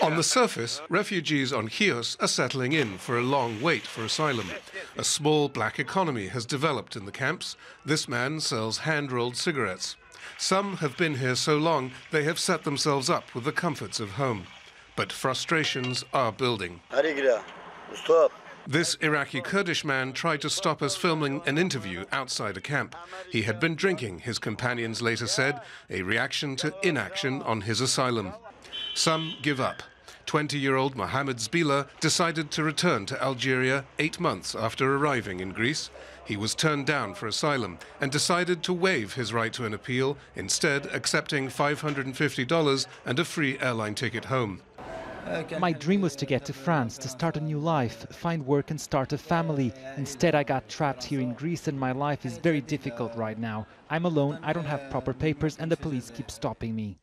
On the surface, refugees on Chios are settling in for a long wait for asylum. A small black economy has developed in the camps. This man sells hand-rolled cigarettes. Some have been here so long they have set themselves up with the comforts of home. But frustrations are building. This Iraqi Kurdish man tried to stop us filming an interview outside a camp. He had been drinking, his companions later said, a reaction to inaction on his asylum. Some give up. 20-year-old Mohammed Zbila decided to return to Algeria 8 months after arriving in Greece. He was turned down for asylum and decided to waive his right to an appeal, instead accepting $550 and a free airline ticket home. My dream was to get to France, to start a new life, find work and start a family. Instead, I got trapped here in Greece and my life is very difficult right now. I'm alone, I don't have proper papers and the police keep stopping me.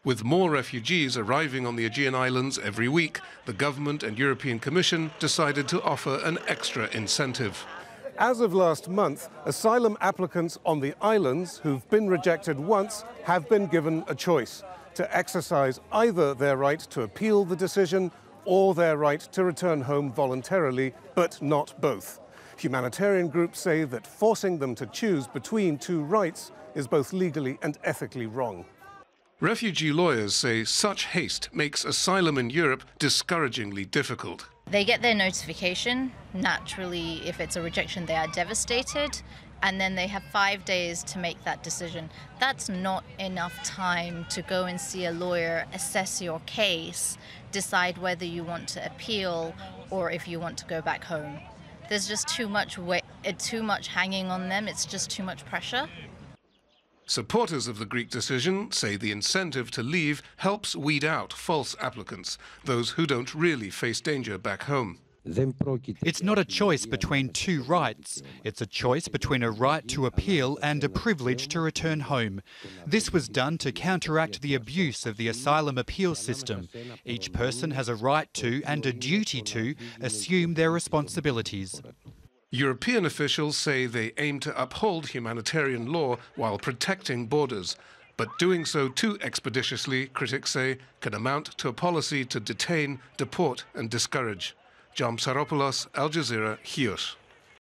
With more refugees arriving on the Aegean Islands every week, the government and European Commission decided to offer an extra incentive. As of last month, asylum applicants on the islands who've been rejected once have been given a choice: to exercise either their right to appeal the decision or their right to return home voluntarily, but not both. Humanitarian groups say that forcing them to choose between two rights is both legally and ethically wrong. Refugee lawyers say such haste makes asylum in Europe discouragingly difficult. They get their notification. Naturally, if it's a rejection, they are devastated. And then they have 5 days to make that decision. That's not enough time to go and see a lawyer, assess your case, decide whether you want to appeal or if you want to go back home. There's just too much hanging on them. It's just too much pressure. Supporters of the Greek decision say the incentive to leave helps weed out false applicants, those who don't really face danger back home. It's not a choice between two rights. It's a choice between a right to appeal and a privilege to return home. This was done to counteract the abuse of the asylum appeal system. Each person has a right to and a duty to assume their responsibilities. European officials say they aim to uphold humanitarian law while protecting borders. But doing so too expeditiously, critics say, can amount to a policy to detain, deport and discourage. Psaropoulos, Al Jazeera, Chios.